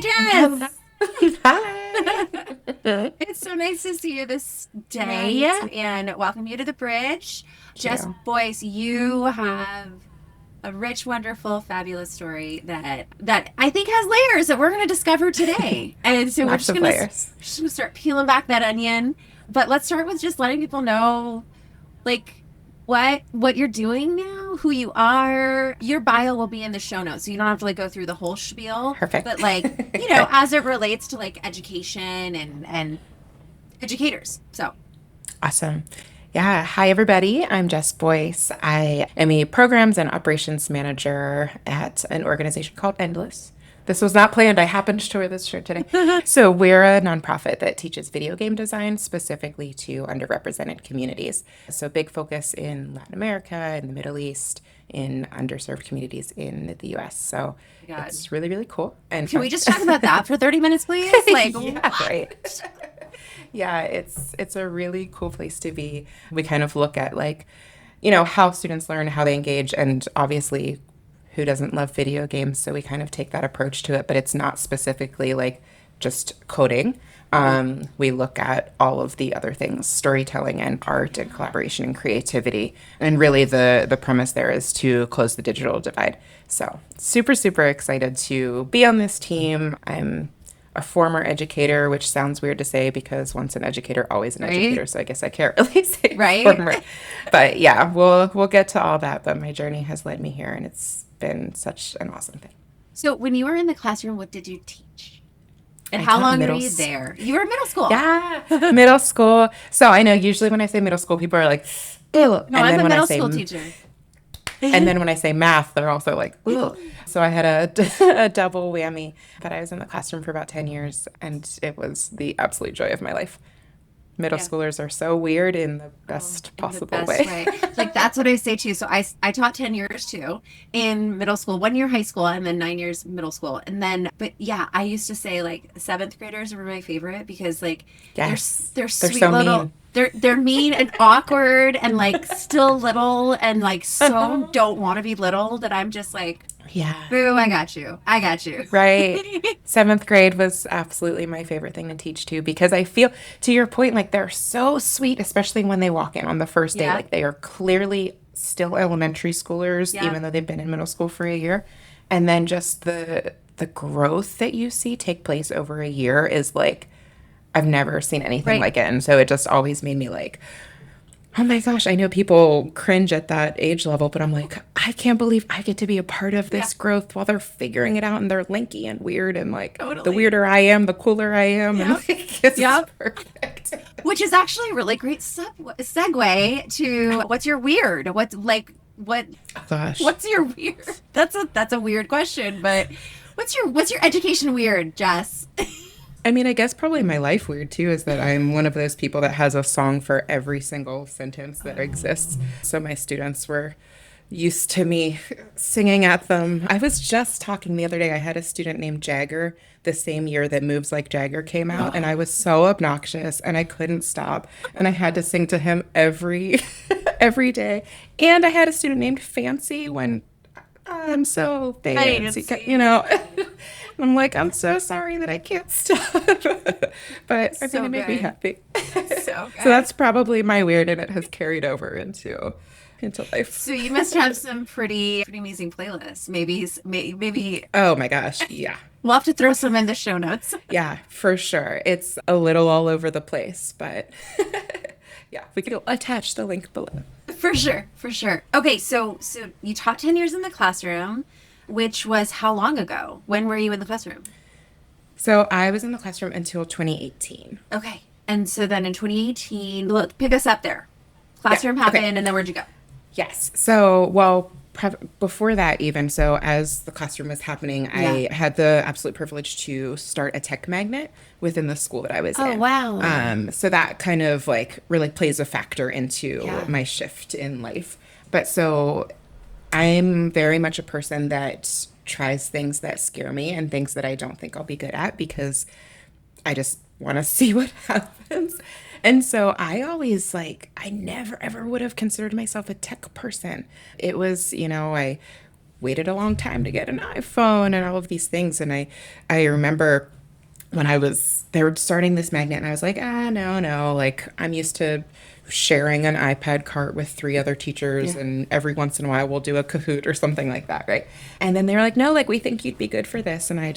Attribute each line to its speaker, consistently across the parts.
Speaker 1: Hi, Jess.
Speaker 2: Hi.
Speaker 1: It's so nice to see you this day
Speaker 2: Right.
Speaker 1: and welcome you to the bridge.
Speaker 2: Thank
Speaker 1: Jess
Speaker 2: you.
Speaker 1: Boyce, you have a rich, wonderful, fabulous story that I think has layers that we're going to discover today. And so we're
Speaker 2: Lots
Speaker 1: just
Speaker 2: of
Speaker 1: going to
Speaker 2: layers.
Speaker 1: start peeling back that onion. But let's start with just letting people know like what you're doing now, who you are. Your bio will be in the show notes, so you don't have to like go through the whole spiel.
Speaker 2: Perfect.
Speaker 1: But like,
Speaker 2: Okay.
Speaker 1: as it relates to like education and educators. So
Speaker 2: Awesome. Yeah. Hi, everybody. I'm Jess Boyce. I am a programs and operations manager at an organization called Endless. This was not planned. I happened to wear this shirt today. So, we're a nonprofit that teaches video game design specifically to underrepresented communities. So, big focus in Latin America, in the Middle East, in underserved communities in the US. So,
Speaker 1: God,
Speaker 2: it's really, really cool and
Speaker 1: can we
Speaker 2: fun.
Speaker 1: just talk about that for 30 minutes, please? Like,
Speaker 2: Yeah, right.
Speaker 1: what?
Speaker 2: Yeah, it's a really cool place to be. We kind of look at like, how students learn, how they engage, and obviously who doesn't love video games, so we kind of take that approach to it, but it's not specifically like just coding. We look at all of the other things, storytelling and art and collaboration and creativity. And really the premise there is to close the digital divide. So super, super excited to be on this team. I'm a former educator, which sounds weird to say because once an educator, always an
Speaker 1: Right?
Speaker 2: educator. So I guess I can't really say
Speaker 1: Right?
Speaker 2: former. But yeah, we'll get to all that. But my journey has led me here, and it's been such an awesome thing.
Speaker 1: So when you were in the classroom, what did you teach? And
Speaker 2: I
Speaker 1: how
Speaker 2: taught
Speaker 1: long were
Speaker 2: middle,
Speaker 1: you there? You were in middle school.
Speaker 2: yeah, middle school. So I know usually when I say middle school, people are like, ew.
Speaker 1: No, I'm a middle school teacher.
Speaker 2: And then when I say math, they're also like, ooh. So I had a double whammy. But I was in the classroom for about 10 years, and it was the absolute joy of my life. Middle
Speaker 1: Yeah.
Speaker 2: schoolers are so weird in the
Speaker 1: Oh,
Speaker 2: best
Speaker 1: in the
Speaker 2: possible
Speaker 1: best
Speaker 2: way.
Speaker 1: way. Like that's what I say too. So I taught 10 years too in middle school, 1 year high school, and then 9 years middle school. And then, but yeah, I used to say like seventh graders were my favorite because like
Speaker 2: Yes,
Speaker 1: they're
Speaker 2: they're
Speaker 1: sweet
Speaker 2: so
Speaker 1: little,
Speaker 2: mean.
Speaker 1: they're mean and awkward and like still little and like so don't want to be little that I'm just like,
Speaker 2: Yeah.
Speaker 1: boo, I got you. I got you.
Speaker 2: Right. Seventh grade was absolutely my favorite thing to teach too, because I feel, to your point, like they're so sweet, especially when they walk in on the first day.
Speaker 1: Yeah.
Speaker 2: Like they are clearly still elementary schoolers,
Speaker 1: Yeah.
Speaker 2: even though they've been in middle school for a year. And then just the growth that you see take place over a year is like I've never seen anything
Speaker 1: Right.
Speaker 2: like it. And so it just always made me like, oh my gosh, I know people cringe at that age level, but I'm like, I can't believe I get to be a part of
Speaker 1: Yeah.
Speaker 2: this growth while they're figuring it out and they're lanky and weird and like the
Speaker 1: Totally.
Speaker 2: weirder I am, the cooler I am. And
Speaker 1: Yep.
Speaker 2: like, this is
Speaker 1: Yep.
Speaker 2: perfect.
Speaker 1: Which is actually a really great segue to what's your weird? What's like what
Speaker 2: Oh, gosh.
Speaker 1: what's your weird? That's a weird question, but what's your education weird, Jess?
Speaker 2: I mean, I guess probably my life weird too is that I'm one of those people that has a song for every single sentence that exists. So my students were used to me singing at them. I was just talking the other day. I had a student named Jagger the same year that Moves Like Jagger came out, and I was so obnoxious and I couldn't stop. And I had to sing to him every every day. And I had a student named Fancy when I'm so fancy,
Speaker 1: Fancy.
Speaker 2: I'm like, I'm so sorry that I can't stop. But I mean,
Speaker 1: So
Speaker 2: it made me
Speaker 1: good.
Speaker 2: happy.
Speaker 1: So
Speaker 2: So
Speaker 1: good.
Speaker 2: that's probably my weird, and it has carried over into life.
Speaker 1: So you must have some pretty amazing playlists. Maybe
Speaker 2: Oh my gosh. Yeah.
Speaker 1: we'll have to throw some in the show notes.
Speaker 2: Yeah, for sure. It's a little all over the place, but yeah, we could attach the link below.
Speaker 1: For sure, for sure. Okay, so you taught 10 years in the classroom, which was how long ago? When were you in the classroom?
Speaker 2: So I was in the classroom until 2018.
Speaker 1: Okay. And so then in 2018, look, pick us up there.
Speaker 2: Yeah.
Speaker 1: Classroom
Speaker 2: Okay.
Speaker 1: happened, and then where'd you go?
Speaker 2: Yes. So, well, before that, even so, as the classroom was happening,
Speaker 1: Yeah.
Speaker 2: I had the absolute privilege to start a tech magnet within the school that I was
Speaker 1: Oh,
Speaker 2: in.
Speaker 1: wow.
Speaker 2: So that kind of like really plays a factor into
Speaker 1: Yeah.
Speaker 2: my shift in life. But so I'm very much a person that tries things that scare me and things that I don't think I'll be good at because I just want to see what happens. And so I always like, I never ever would have considered myself a tech person. It was, I waited a long time to get an iPhone and all of these things. And I remember when they were starting this magnet and I was like, no, like I'm used to sharing an iPad cart with 3 other teachers and every once in a while we'll do a Kahoot or something like that, right? And then they were like, no, like we think you'd be good for this. And I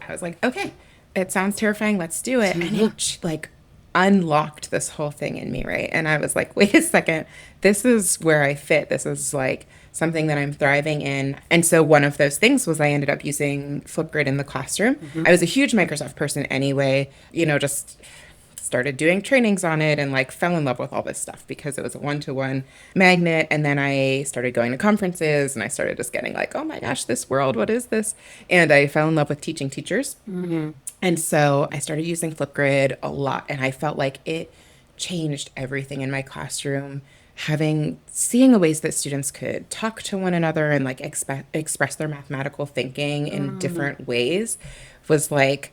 Speaker 2: was like, okay, it sounds terrifying, let's do it. And it like unlocked this whole thing in me, right? And I was like, wait a second, this is where I fit. This is like something that I'm thriving in. And so one of those things was I ended up using Flipgrid in the classroom. I was a huge Microsoft person anyway, just started doing trainings on it and like fell in love with all this stuff because it was a one-to-one magnet. And then I started going to conferences and I started just getting like, oh my gosh, this world, what is this? And I fell in love with teaching teachers. And so I started using Flipgrid a lot and I felt like it changed everything in my classroom. Seeing the ways that students could talk to one another and like express their mathematical thinking in different ways was like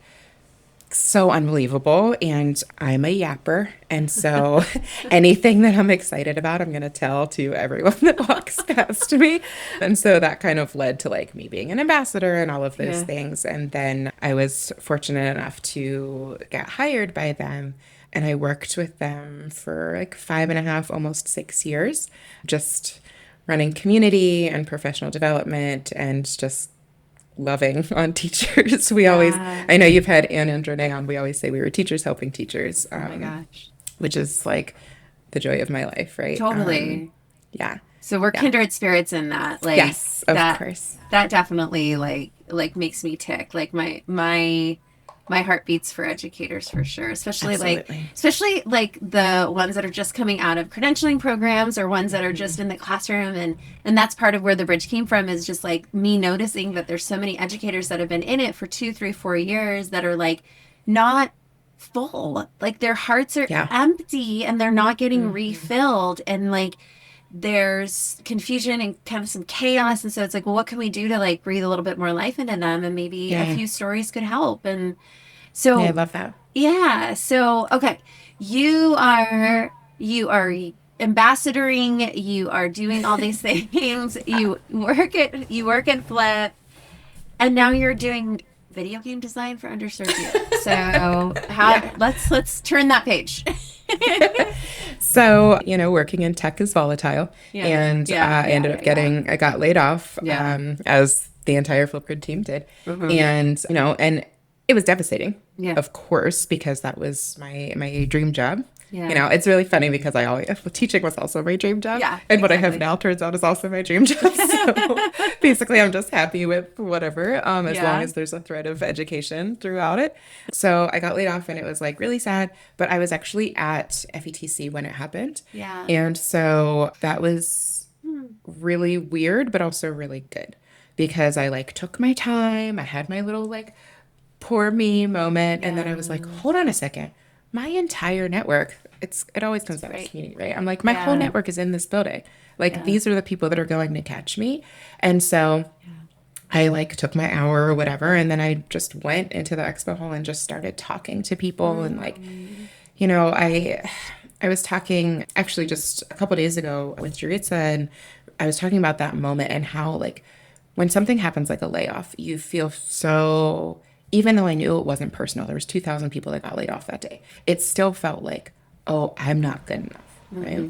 Speaker 2: so unbelievable. And I'm a yapper. And so anything that I'm excited about, I'm going to tell to everyone that walks past me. And so that kind of led to like me being an ambassador and all of those things. And then I was fortunate enough to get hired by them. And I worked with them for like 5.5, almost 6 years, just running community and professional development and just loving on teachers. I know you've had Anne and Renee on. We always say we were teachers helping teachers.
Speaker 1: Oh my gosh.
Speaker 2: Which is like the joy of my life, right?
Speaker 1: Totally.
Speaker 2: Yeah.
Speaker 1: So we're kindred spirits in that. Like,
Speaker 2: yes, of course.
Speaker 1: That definitely like makes me tick. Like my heart beats for educators for sure, especially like the ones that are just coming out of credentialing programs or ones that are just in the classroom. And that's part of where the bridge came from, is just like me noticing that there's so many educators that have been in it for 2, 3, 4 years that are like not full, like their hearts are empty and they're not getting refilled. And like, there's confusion and kind of some chaos. And so it's like, well, what can we do to like breathe a little bit more life into them? And maybe a few stories could help. And so
Speaker 2: I love that.
Speaker 1: Yeah. So, okay. You are ambassadoring, you are doing all these things. You work at Flip, and now you're doing video game design for underserved youth. So let's turn that page.
Speaker 2: So, working in tech is volatile. And I ended up I got laid off as the entire Flipgrid team did. And, and it was devastating, of course, because that was my dream job. It's really funny because teaching was also my dream job. And what I have now turns out is also my dream job. So basically I'm just happy with whatever, as long as there's a thread of education throughout it. So I got laid off and it was like really sad, but I was actually at FETC when it happened. And so that was really weird, but also really good because I like took my time. I had my little like poor me moment. And then I was like, hold on a second. My entire network, it always comes down to community, right? I'm like, my whole network is in this building. Like, these are the people that are going to catch me. And so I like took my hour or whatever. And then I just went into the expo hall and just started talking to people. And like, I was talking actually just a couple days ago with Jaritza, and I was talking about that moment and how like when something happens like a layoff, you feel so... Even though I knew it wasn't personal, there was 2,000 people that got laid off that day. It still felt like, oh, I'm not good enough, right?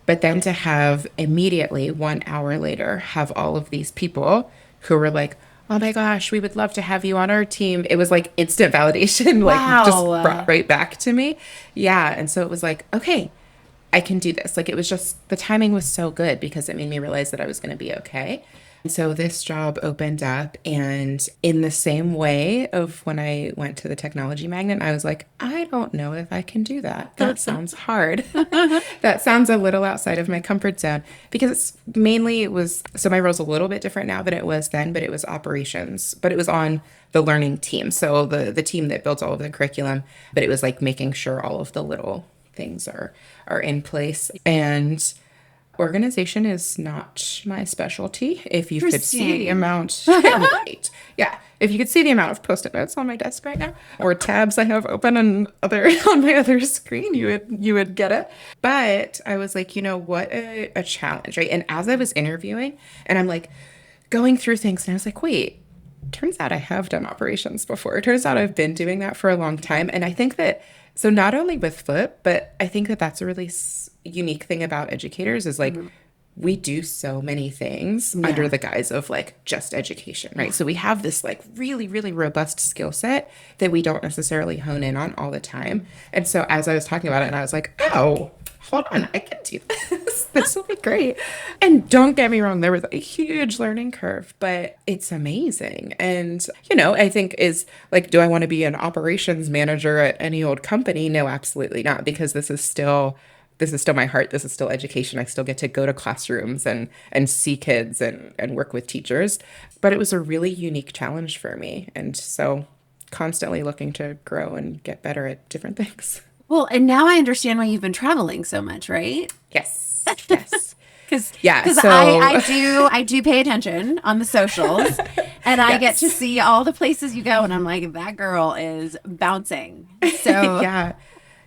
Speaker 2: But then to have immediately 1 hour later, have all of these people who were like, oh my gosh, we would love to have you on our team. It was like instant validation, like just brought right back to me. Yeah. And so it was like, okay, I can do this. Like it was just, the timing was so good because it made me realize that I was going to be okay. So this job opened up, and in the same way of when I went to the technology magnet, I was like, I don't know if I can do that. That sounds hard. That sounds a little outside of my comfort zone because so my role's a little bit different now than it was then, but it was operations, but it was on the learning team. So the team that builds all of the curriculum, but it was like making sure all of the little things are in place. And organization is not my specialty. If you could see the amount, right? Yeah. If you could see the amount of Post-it notes on my desk right now, or tabs I have open on my other screen, you would get it. But I was like, what a challenge, right? And as I was interviewing, and I'm like going through things and I was like, wait, turns out I have done operations before. It turns out I've been doing that for a long time. And I think that, so not only with Flip, but I think that that's a really unique thing about educators is like, we do so many things under the guise of like just education, right? So we have this like really, really robust skill set that we don't necessarily hone in on all the time. And so as I was talking about it, and I was like, oh, hold on, I can do this. This will be great. And don't get me wrong, there was a huge learning curve, but it's amazing. And, you know, I think is like, do I want to be an operations manager at any old company? No, absolutely not, because this is still my heart. This is still education. I still get to go to classrooms and see kids and work with teachers. But it was a really unique challenge for me. And so constantly looking to grow and get better at different things.
Speaker 1: Well, and now I understand why you've been traveling so much, right?
Speaker 2: Yes. Yes.
Speaker 1: Because
Speaker 2: Yeah. So
Speaker 1: I do pay attention on the socials, and I get to
Speaker 2: Yes.
Speaker 1: see all the places you go, and I'm like, that girl is bouncing. So
Speaker 2: Yeah.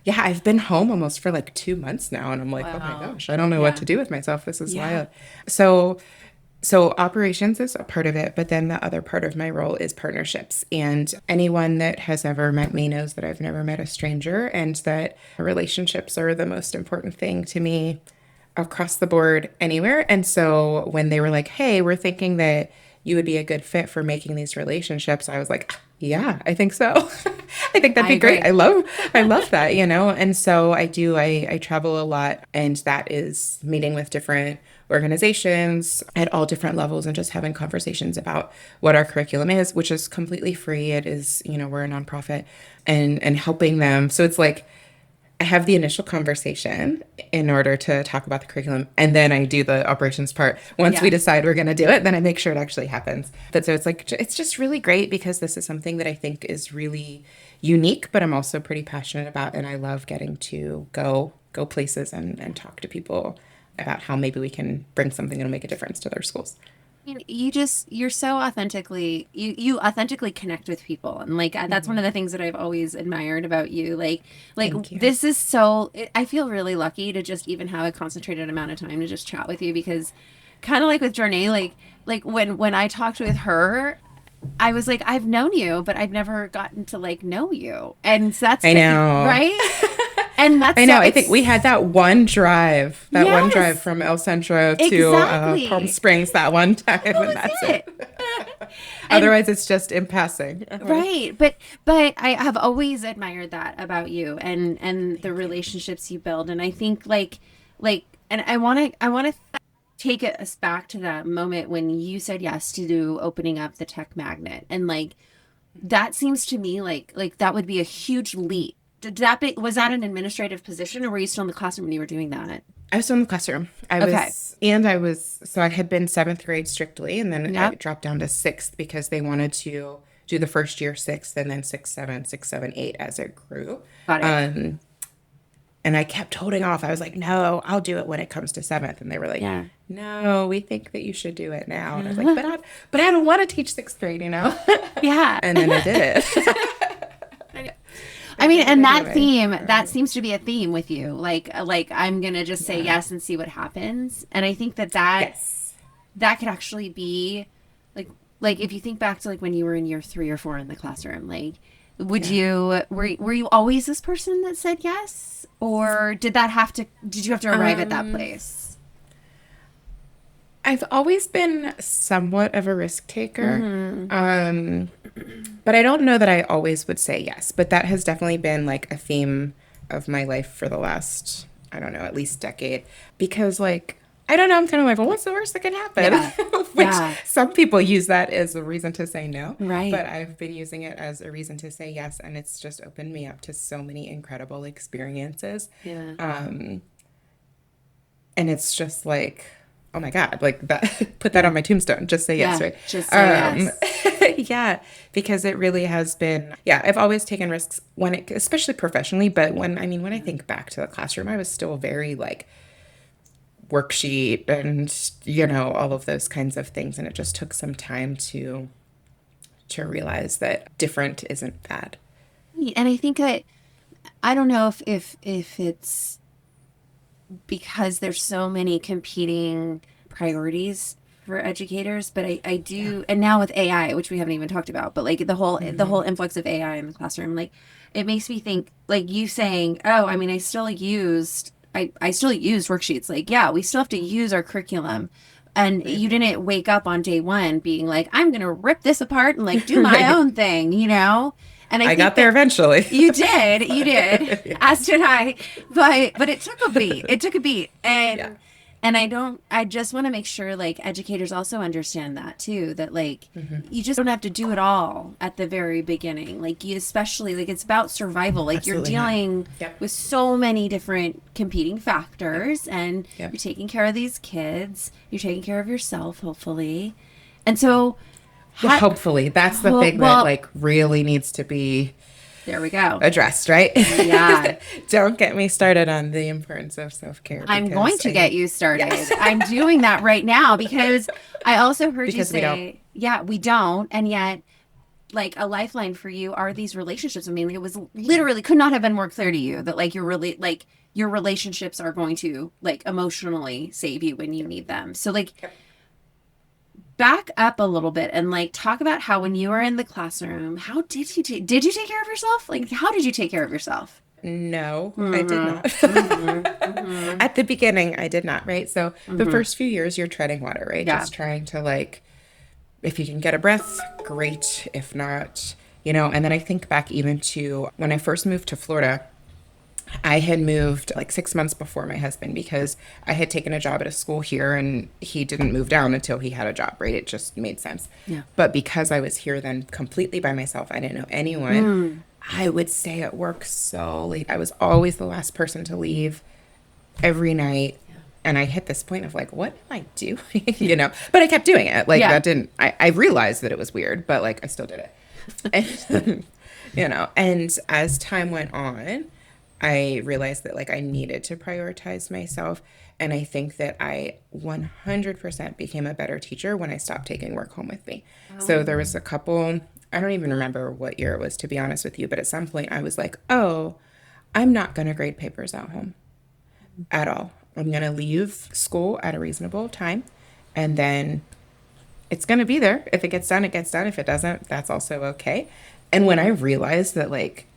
Speaker 2: Yeah, I've been home almost for like 2 months now, and I'm like, oh my
Speaker 1: wow.
Speaker 2: gosh, I don't know
Speaker 1: Yeah.
Speaker 2: what to do with myself. This is
Speaker 1: Yeah.
Speaker 2: wild. So, so operations is a part of it, but then the other part of my role is partnerships. And anyone that has ever met me knows that I've never met a stranger, and that relationships are the most important thing to me across the board anywhere. And so when they were like, hey, we're thinking that you would be a good fit for making these relationships, I was like, yeah, I think so. I think that'd
Speaker 1: I
Speaker 2: be great.
Speaker 1: agree.
Speaker 2: I love that, you know? And so I travel a lot, and that is meeting with different organizations at all different levels and just having conversations about what our curriculum is, which is completely free. It is, you know, we're a nonprofit, and helping them. So it's like I have the initial conversation in order to talk about the curriculum, and then I do the operations part. Once we
Speaker 1: Yeah.
Speaker 2: decide we're going to do it, then I make sure it actually happens. But so it's like, it's just really great because this is something that I think is really unique, but I'm also pretty passionate about. And I love getting to go places and talk to people about how maybe we can bring something that'll make a difference to their schools.
Speaker 1: You're so you authentically connect with people, and like that's one of the things that I've always admired about you. Like
Speaker 2: Thank you.
Speaker 1: this is so I feel really lucky to just even have a concentrated amount of time to just chat with you, because kind of like with Journey, like when I talked with her, I was like, I've known you, but I've never gotten to like know you, and so that's
Speaker 2: I know.
Speaker 1: right. And that's
Speaker 2: I
Speaker 1: so
Speaker 2: know. I think we
Speaker 1: it's
Speaker 2: had that one drive
Speaker 1: yes,
Speaker 2: from El Centro to Palm
Speaker 1: exactly.
Speaker 2: Springs that one time,
Speaker 1: That
Speaker 2: and
Speaker 1: was
Speaker 2: that's
Speaker 1: it.
Speaker 2: it.
Speaker 1: And
Speaker 2: Otherwise, it's just in passing.
Speaker 1: right, but I have always admired that about you, and the relationships you build, and I think and I want to take us back to that moment when you said yes to opening up the tech magnet, and like that seems to me like that would be a huge leap. Was that an administrative position, or were you still in the classroom when you were doing that?
Speaker 2: I was still in the classroom.
Speaker 1: Okay.
Speaker 2: So I had been seventh grade strictly, and then I
Speaker 1: Yep.
Speaker 2: dropped down to sixth because they wanted to do the first year sixth, and then six, seven, eight as it grew.
Speaker 1: Got it.
Speaker 2: Um, and I kept holding off. I was like, no, I'll do it when it comes to seventh. And they were like,
Speaker 1: Yeah.
Speaker 2: no, we think that you should do it now. And I was like, but I don't want to teach sixth grade, you know?
Speaker 1: Yeah.
Speaker 2: And then I did it.
Speaker 1: I mean, and that
Speaker 2: Anyway,
Speaker 1: theme, that seems to be a theme with you. Like I'm gonna just say yes and see what happens. And I think
Speaker 2: yes.
Speaker 1: that could actually be like if you think back to like when you were in year 3 or 4 in the classroom, like were you always this person that said yes, or did you have to arrive at that place?
Speaker 2: I've always been somewhat of a risk taker.
Speaker 1: Mm-hmm.
Speaker 2: But I don't know that I always would say yes. But that has definitely been like a theme of my life for the last, I don't know, at least decade. Because like, I don't know, I'm kind of like, well, what's the worst that can happen?
Speaker 1: Yeah.
Speaker 2: Which
Speaker 1: Yeah.
Speaker 2: some people use that as a reason to say no.
Speaker 1: Right.
Speaker 2: But I've been using it as a reason to say yes. And it's just opened me up to so many incredible experiences.
Speaker 1: Yeah.
Speaker 2: And it's just like, oh my God, like that, put that on my tombstone. Just say yes,
Speaker 1: Yeah.
Speaker 2: right?
Speaker 1: Just say yes.
Speaker 2: Yeah, because it really has been, yeah, I've always taken risks especially professionally, but when I think back to the classroom, I was still very like worksheet and, all of those kinds of things. And it just took some time to realize that different isn't bad.
Speaker 1: And I think that I don't know if it's because there's so many competing priorities for educators, but I do, and now with AI, which we haven't even talked about, but like the whole influx of AI in the classroom, like it makes me think, like you saying, oh, I mean, I still used worksheets. Like, yeah, we still have to use our curriculum. And you didn't wake up on day one being like, I'm going to rip this apart and like do my own thing, you know? And I
Speaker 2: I
Speaker 1: think
Speaker 2: got there eventually.
Speaker 1: you did,
Speaker 2: Yeah.
Speaker 1: as did I. But it took a beat. It took a beat. And I just want to make sure like educators also understand that too, that like you just don't have to do it all at the very beginning. Like you especially like it's about survival. Like
Speaker 2: Absolutely
Speaker 1: you're
Speaker 2: not.
Speaker 1: dealing
Speaker 2: Yep.
Speaker 1: with so many different competing factors and
Speaker 2: Yep.
Speaker 1: you're taking care of these kids. You're taking care of yourself, hopefully. And so
Speaker 2: Well, hopefully. That's the thing that like really needs to be
Speaker 1: there we go.
Speaker 2: addressed, right?
Speaker 1: Yeah.
Speaker 2: Don't get me started on the importance of self-care.
Speaker 1: I'm going to get you started. Yes. I'm doing that right now because I also heard you say, yeah, we don't. And yet, like a lifeline for you are these relationships. I mean, it was literally could not have been more clear to you that like your relationships are going to like emotionally save you when you need them. So like back up a little bit and like talk about how when you were in the classroom, how did you take care of yourself? Like how did you take care of yourself?
Speaker 2: No, I did not. At the beginning, I did not, right? So the first few years, you're treading water, right?
Speaker 1: Yeah.
Speaker 2: Just trying to like, if you can get a breath, great. If not, you know, and then I think back even to when I first moved to Florida, I had moved like 6 months before my husband because I had taken a job at a school here and he didn't move down until he had a job, right? It just made sense.
Speaker 1: Yeah.
Speaker 2: But because I was here then completely by myself, I didn't know anyone. I would stay at work so late. I was always the last person to leave every night. Yeah. And I hit this point of like, what am I doing? You know, but I kept doing it. Like that didn't, I realized that it was weird, but like I still did it. And, you know, and as time went on, I realized that like I needed to prioritize myself. And I think that I 100% became a better teacher when I stopped taking work home with me. Oh. So there was a couple, I don't even remember what year it was, to be honest with you. But at some point I was like, oh, I'm not going to grade papers at home at all. I'm going to leave school at a reasonable time. And then it's going to be there. If it gets done, it gets done. If it doesn't, that's also okay. And when I realized that like,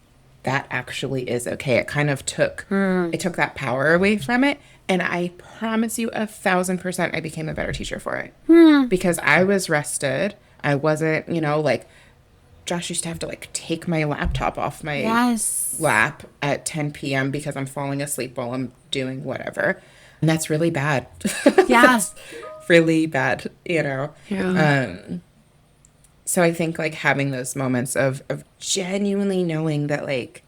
Speaker 2: that actually is okay. It kind of took that power away from it. And I promise you 1,000% I became a better teacher for it. Because I was rested. I wasn't, you know, like Josh used to have to like take my laptop off my lap at 10 p.m. because I'm falling asleep while I'm doing whatever. And that's really bad.
Speaker 1: Yeah.
Speaker 2: That's really bad, you know.
Speaker 1: Yeah.
Speaker 2: So I think like having those moments of genuinely knowing that like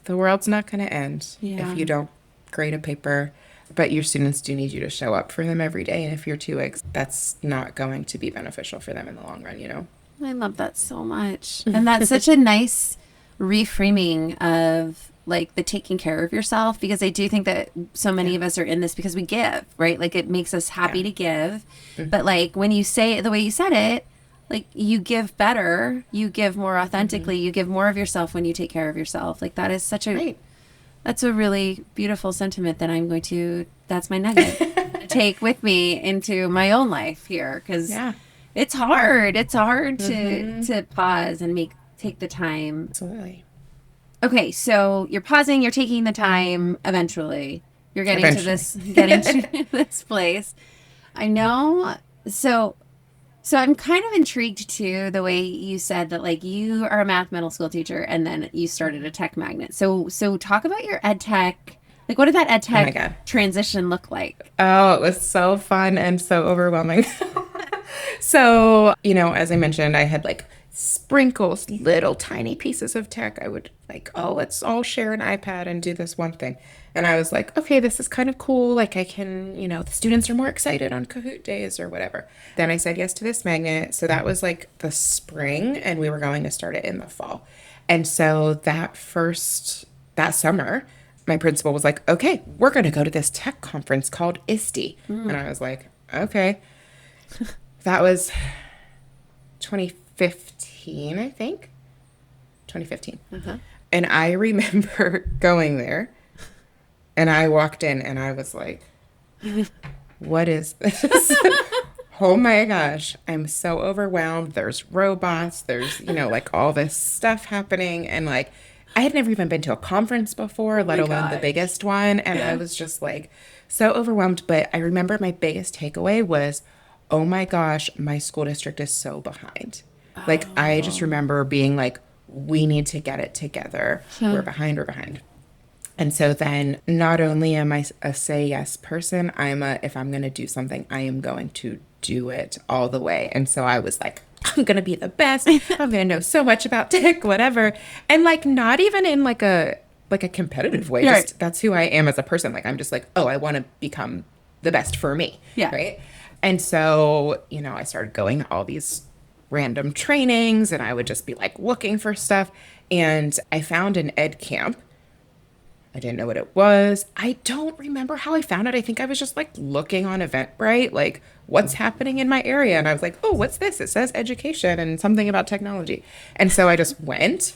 Speaker 2: the world's not going to end if you don't grade a paper, but your students do need you to show up for them every day. And if you're too that's not going to be beneficial for them in the long run, you know?
Speaker 1: I love that so much. And that's such a nice reframing of like the taking care of yourself, because I do think that so many of us are in this because we give, right? Like it makes us happy to give. But like when you say it the way you said it, like you give better, you give more authentically, you give more of yourself when you take care of yourself. Like that is such a, that's a really beautiful sentiment that that's my nugget to take with me into my own life here. Cause it's hard. It's hard to pause and take the time.
Speaker 2: Absolutely.
Speaker 1: Okay. So you're pausing, you're taking the time eventually. You're getting to this place. I know. So I'm kind of intrigued too, the way you said that like you are a math middle school teacher and then you started a tech magnet. So talk about your EdTech. Like what did that EdTech transition look like?
Speaker 2: Oh, it was so fun and so overwhelming. So, you know, as I mentioned, I had like sprinkles, little tiny pieces of tech. I would like, oh, let's all share an iPad and do this one thing. And I was like, okay, this is kind of cool. Like I can, you know, the students are more excited on Kahoot days or whatever. Then I said yes to this magnet. So that was like the spring and we were going to start it in the fall. And so that summer, my principal was like, okay, we're going to go to this tech conference called ISTE. And I was like, okay. That was 2015, I think. 2015. And I remember going there. And I walked in and I was like, what is this? oh my gosh, I'm so overwhelmed. There's robots, there's, like all this stuff happening. And like, I had never even been to a conference before, let
Speaker 1: my
Speaker 2: alone the
Speaker 1: gosh.
Speaker 2: biggest one. And I
Speaker 1: Yeah.
Speaker 2: was just like so overwhelmed. But I remember my biggest takeaway was, oh my gosh, my school district is so behind. Like, I just
Speaker 1: Oh.
Speaker 2: remember being like, we need to get it together.
Speaker 1: Yeah.
Speaker 2: We're behind, we're behind. And so then not only am I a say yes person, if I'm going to do something, I am going to do it all the way. And so I was like, I'm going to be the best. I'm going to know so much about tech, whatever. And like, not even in like a competitive way,
Speaker 1: Right.
Speaker 2: just that's who I am as a person. Like, I'm just like, oh, I want to become the best for me.
Speaker 1: Yeah.
Speaker 2: Right. And so, I started going to all these random trainings and I would just be like looking for stuff. And I found an ed camp. I didn't know what it was. I don't remember how I found it. I think I was just like looking on Eventbrite, like what's happening in my area. And I was like, oh, what's this? It says education and something about technology. And so I just went.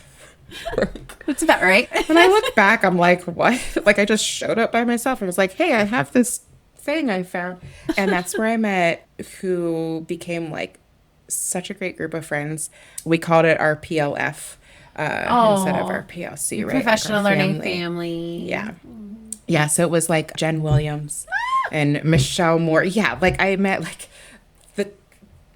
Speaker 1: That's about right.
Speaker 2: And I look back, I'm like, what? Like I just showed up by myself and was like, hey, I have this thing I found. And that's where I met who became like such a great group of friends. We called it our PLF. Instead of our PLC, right?
Speaker 1: Professional
Speaker 2: Like our
Speaker 1: learning family.
Speaker 2: Yeah. Yeah. So it was like Jen Williams and Michelle Moore. Yeah. Like I met like the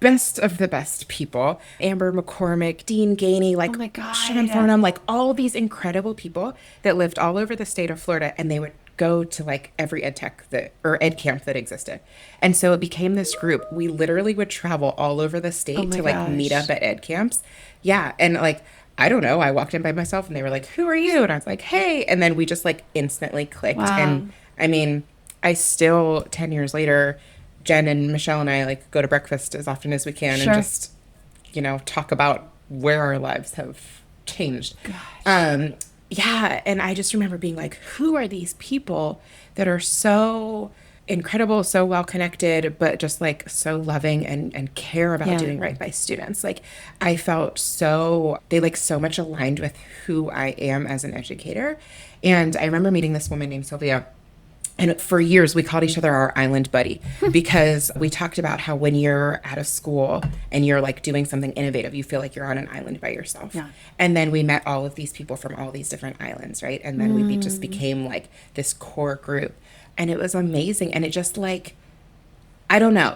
Speaker 2: best of the best people. Amber McCormick, Dean Gainey, like
Speaker 1: Oh my God.
Speaker 2: Sean Farnham, like all these incredible people that lived all over the state of Florida, and they would go to like every ed camp that existed. And so it became this group. We literally would travel all over the state
Speaker 1: Oh my
Speaker 2: to like meet
Speaker 1: gosh.
Speaker 2: up at ed camps. Yeah. And like I don't know. I walked in by myself and they were like, who are you? And I was like, hey. And then we just like instantly clicked.
Speaker 1: Wow.
Speaker 2: And I mean, I still, 10 years later, Jen and Michelle and I like go to breakfast as often as we can
Speaker 1: Sure.
Speaker 2: and just, talk about where our lives have changed. Yeah. And I just remember being like, who are these people that are so incredible, so well connected, but just like so loving and care about
Speaker 1: Yeah.
Speaker 2: doing right by students. Like I felt they like so much aligned with who I am as an educator. And I remember meeting this woman named Sylvia. And for years, we called each other our island buddy because we talked about how when you're out of school and you're like doing something innovative, you feel like you're on an island by yourself.
Speaker 1: Yeah.
Speaker 2: And then we met all of these people from all these different islands, right? And then just became like this core group. And it was amazing. And it just like, I don't know,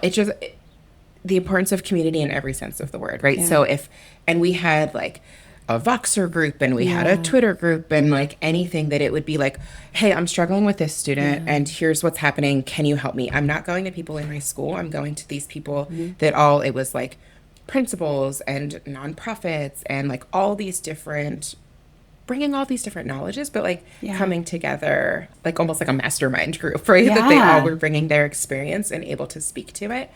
Speaker 2: the importance of community in every sense of the word, right?
Speaker 1: Yeah.
Speaker 2: So and we had like a Voxer group and we had a Twitter group and like anything that it would be like, hey, I'm struggling with this student and here's what's happening. Can you help me? I'm not going to people in my school. I'm going to these people it was like principals and nonprofits and like bringing all these different knowledges, but like coming together, like almost like a mastermind group, right? That they all were bringing their experience and able to speak to it.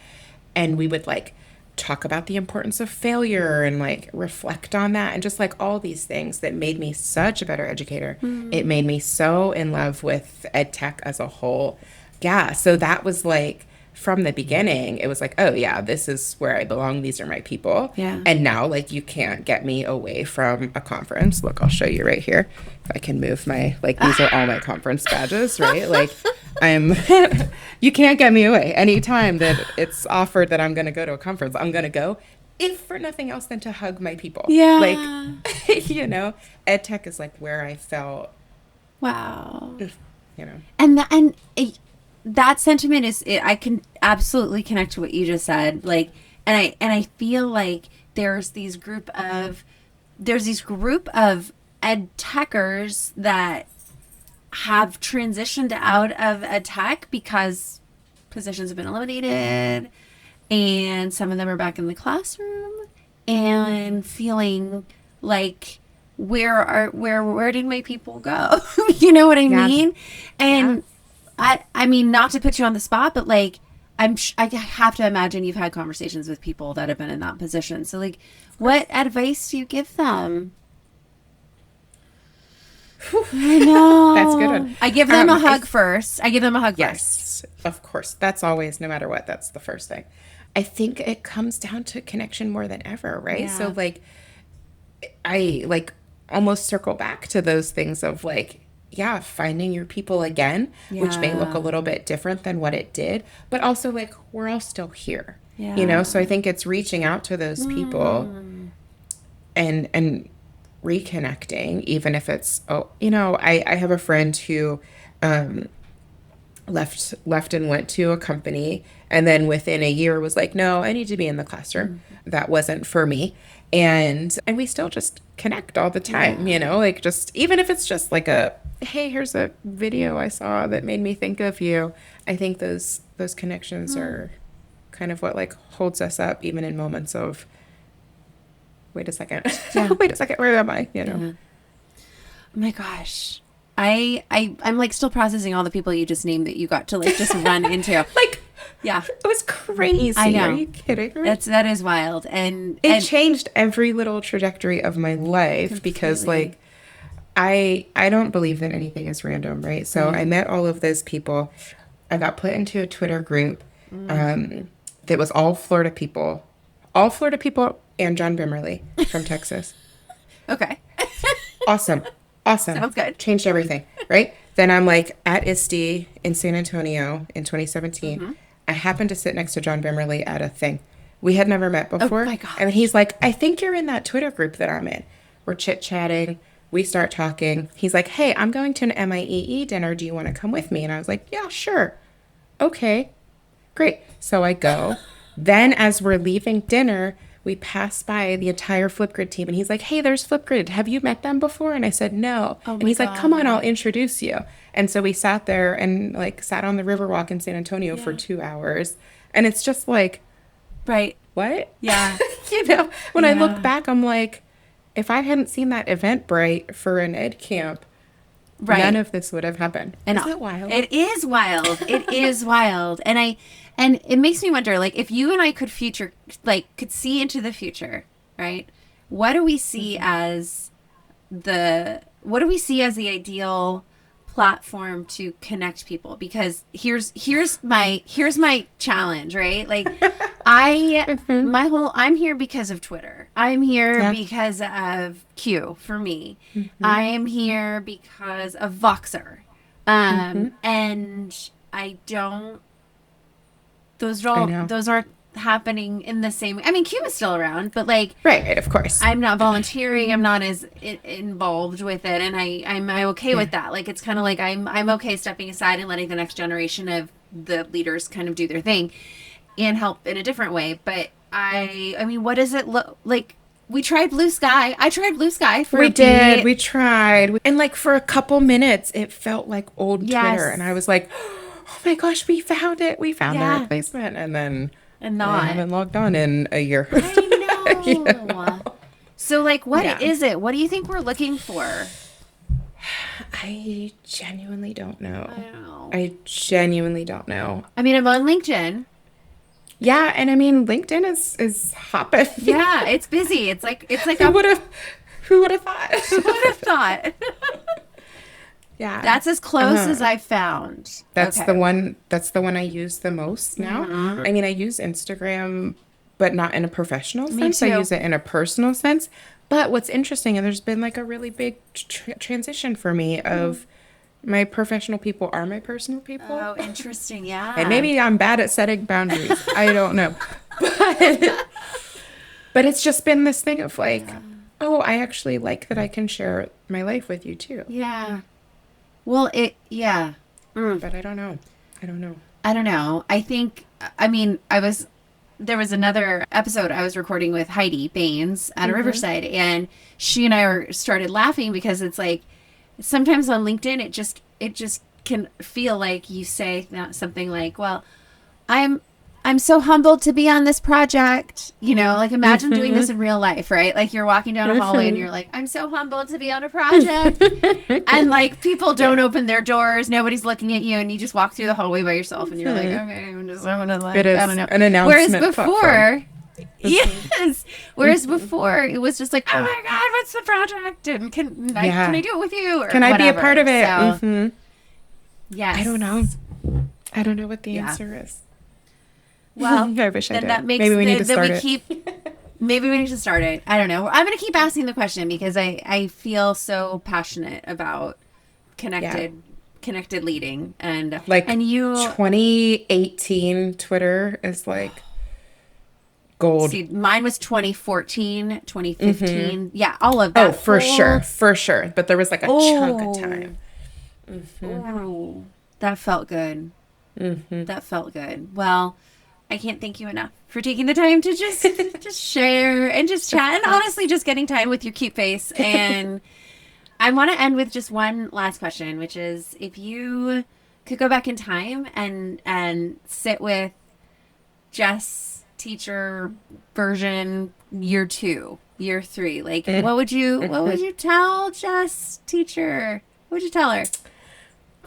Speaker 2: And we would like talk about the importance of failure and like reflect on that and just like all these things that made me such a better educator. It made me so in love with ed tech as a whole. Yeah. So that was like from the beginning, it was like, oh yeah, this is where I belong. These are my people.
Speaker 1: Yeah.
Speaker 2: And now like you can't get me away from a conference. Look, I'll show you right here. If I can move these are all my conference badges, right? Like you can't get me away. Anytime that it's offered that I'm going to go to a conference, I'm going to go, if for nothing else than to hug my people.
Speaker 1: Yeah.
Speaker 2: Like, ed tech is like where I felt,
Speaker 1: Wow.
Speaker 2: you know.
Speaker 1: That sentiment I can absolutely connect to what you just said. Like, and I feel like there's these group of ed techers that have transitioned out of ed tech because positions have been eliminated and some of them are back in the classroom and feeling like where did my people go? You know what I mean? And I mean, not to put you on the spot, but like, I have to imagine you've had conversations with people that have been in that position. So like, what advice do you give them? I know.
Speaker 2: That's a good one.
Speaker 1: I give them a hug first.
Speaker 2: Yes, of course. That's always, no matter what, that's the first thing. I think it comes down to connection more than ever, right?
Speaker 1: Yeah.
Speaker 2: So like, I like almost circle back to those things of like, yeah, finding your people again, which may look a
Speaker 1: Yeah.
Speaker 2: little bit different than what it did, but also like we're all still here, you know?
Speaker 1: Yeah.
Speaker 2: So I think it's reaching out to those people
Speaker 1: Mm.
Speaker 2: and reconnecting, even if it's, oh, you know, I have a friend who um left and went to a company, and then within a year was like, no, I need to be in the classroom. That wasn't for me. And we still just connect all the time, you
Speaker 1: Yeah.
Speaker 2: know, like just even if it's just like a, hey, here's a video I saw that made me think of you. I think those connections are kind of what like holds us up even in moments of, wait a second.
Speaker 1: Yeah.
Speaker 2: Wait a second, where am I, you know?
Speaker 1: Yeah. Oh my gosh. I'm like still processing all the people you just named that you got to like just run into.
Speaker 2: Like,
Speaker 1: Yeah.
Speaker 2: it was crazy.
Speaker 1: I know.
Speaker 2: Are you kidding me?
Speaker 1: That is wild.
Speaker 2: It changed every little trajectory of my life because
Speaker 1: Completely.
Speaker 2: like I don't believe that anything is random, right? So I met all of those people. I got put into a Twitter group that was all Florida people and John Bimmerly from Texas.
Speaker 1: Okay.
Speaker 2: Awesome. Awesome.
Speaker 1: Sounds good.
Speaker 2: Changed everything, right? Then I'm like at ISTE in San Antonio in 2017. I happened to sit next to John Bimmerly at a thing. We had never met before.
Speaker 1: my gosh.
Speaker 2: And he's like, I think you're in that Twitter group that I'm in. We're chit-chatting. We start talking. He's like, hey, I'm going to an MIEE dinner. Do you want to come with me? And I was like, yeah, sure. Okay, great. So I go. Then as we're leaving dinner, we pass by the entire Flipgrid team, and he's like, hey, there's Flipgrid. Have you met them before? And I said, no.
Speaker 1: Oh
Speaker 2: And
Speaker 1: my
Speaker 2: he's like, come on,
Speaker 1: God.
Speaker 2: I'll introduce you. And so we sat there and like sat on the Riverwalk in San Antonio for 2 hours. And it's just like,
Speaker 1: Right.
Speaker 2: what?
Speaker 1: Yeah.
Speaker 2: You know, when I
Speaker 1: Yeah.
Speaker 2: look back, I'm like, if I hadn't seen that Eventbrite for an ed camp,
Speaker 1: Right.
Speaker 2: none of this would have happened.
Speaker 1: And
Speaker 2: Isn't that wild?
Speaker 1: it is wild. It is wild. And it makes me wonder, like, if you and I could could see into the future, right? What do we see as what do we see as the ideal platform to connect people? Because here's my challenge, right? Like I'm here because of Twitter. I'm here
Speaker 2: Yeah.
Speaker 1: because of Q for me. I am here because of Voxer. And I don't
Speaker 2: I know.
Speaker 1: those aren't happening in the same way. I mean, Q is still around, but like
Speaker 2: Right, of course.
Speaker 1: I'm not volunteering. I'm not as involved with it, and I'm okay with that. Like it's kind of like I'm okay stepping aside and letting the next generation of the leaders kind of do their thing and help in a different way. But I mean, what does it look like? We tried Blue Sky. I tried Blue Sky for
Speaker 2: We
Speaker 1: a
Speaker 2: did.
Speaker 1: bit.
Speaker 2: We tried. And like for a couple minutes, it felt like old
Speaker 1: Yes.
Speaker 2: Twitter. And I was like, oh my gosh, we found it. We found
Speaker 1: Yeah.
Speaker 2: the replacement. And then
Speaker 1: And
Speaker 2: I
Speaker 1: not.
Speaker 2: haven't logged on in a year.
Speaker 1: I know.
Speaker 2: You know?
Speaker 1: So like, what is
Speaker 2: Yeah.
Speaker 1: it? What do you think we're looking for?
Speaker 2: I genuinely don't know.
Speaker 1: I don't know.
Speaker 2: I genuinely don't know.
Speaker 1: I mean, I'm on LinkedIn.
Speaker 2: Yeah, and I mean LinkedIn is hopping.
Speaker 1: Yeah, it's busy. It's like
Speaker 2: Who would have thought?
Speaker 1: Who would have thought?
Speaker 2: Yeah.
Speaker 1: That's as close
Speaker 2: Uh-huh.
Speaker 1: as I've found.
Speaker 2: That's
Speaker 1: Okay.
Speaker 2: the one I use the most now. I mean, I use Instagram, but not in a professional sense. I
Speaker 1: too.
Speaker 2: use it in a personal sense. But what's interesting, and there's been like a really big transition for me of my professional people are my personal people.
Speaker 1: Oh, interesting. Yeah.
Speaker 2: And maybe I'm bad at setting boundaries. I don't know. But it's just been this thing of like, oh, I actually like that I can share my life with you too.
Speaker 1: Yeah. Well, yeah.
Speaker 2: But I don't know.
Speaker 1: I don't know. I think, I mean, there was another episode I was recording with Heidi Baines out of Riverside, and she and I started laughing because it's like, sometimes on LinkedIn, it just can feel like you say something like, well, I'm so humbled to be on this project. You know, like imagine doing this in real life, right? Like you're walking down a hallway and you're like, I'm so humbled to be on a project. And like people don't open their doors, nobody's looking at you, and you just walk through the hallway by yourself and you're like, okay, I'm gonna like,
Speaker 2: It is
Speaker 1: I don't know.
Speaker 2: an announcement
Speaker 1: Whereas before,
Speaker 2: platform.
Speaker 1: yes. Whereas before it was just like, oh my God, what's the project? And can I do it with you? Or
Speaker 2: Can I be a
Speaker 1: whatever.
Speaker 2: part of it?
Speaker 1: So,
Speaker 2: Mhm.
Speaker 1: yes.
Speaker 2: I don't know. I don't know what the
Speaker 1: Yeah.
Speaker 2: answer is.
Speaker 1: Well,
Speaker 2: I wish I
Speaker 1: then
Speaker 2: did.
Speaker 1: that makes
Speaker 2: Maybe we need to
Speaker 1: that
Speaker 2: start
Speaker 1: we
Speaker 2: it.
Speaker 1: keep. Maybe we need to start it. I don't know. I'm going to keep asking the question because I feel so passionate about connected leading. And
Speaker 2: Like
Speaker 1: and you
Speaker 2: 2018 Twitter is like gold.
Speaker 1: see, mine was 2014, 2015. Yeah, all of that.
Speaker 2: Oh, for sure. But there was like a chunk of time.
Speaker 1: Oh, that felt good. That felt good. Well, I can't thank you enough for taking the time to just share and just chat, and honestly just getting time with your cute face. And I want to end with just one last question, which is, if you could go back in time and sit with Jess teacher version year 2, year 3, like what would you tell Jess teacher? What would you tell her?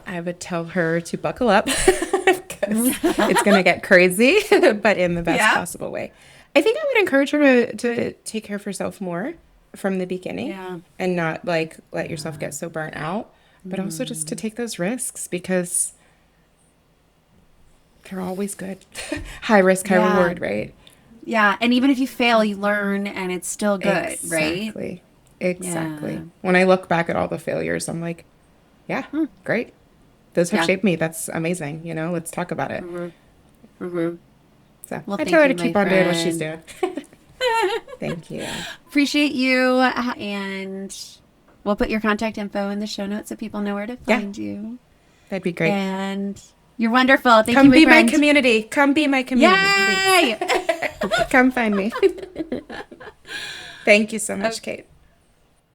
Speaker 2: I would tell her to buckle up because it's going to get crazy, but in the best possible way. I think I would encourage her to take care of herself more from the beginning and not like let yourself get so burnt out, but also just to take those risks because they're always good. High risk, high reward, right?
Speaker 1: Yeah. And even if you fail, you learn and it's still good, right?
Speaker 2: Exactly.
Speaker 1: Yeah.
Speaker 2: When I look back at all the failures, I'm like, yeah, great. Those have shaped me. That's amazing. You know, let's talk about it. So
Speaker 1: Well,
Speaker 2: I tell her to keep on doing what
Speaker 1: friend.
Speaker 2: she's doing. Thank you.
Speaker 1: Appreciate you. And we'll put your contact info in the show notes so people know where to find you.
Speaker 2: That'd be great.
Speaker 1: And you're wonderful. Thank you,
Speaker 2: Come
Speaker 1: my
Speaker 2: be
Speaker 1: friend.
Speaker 2: my community. Come be my community.
Speaker 1: Yay!
Speaker 2: Please. Come find me. Thank you so much, Cate.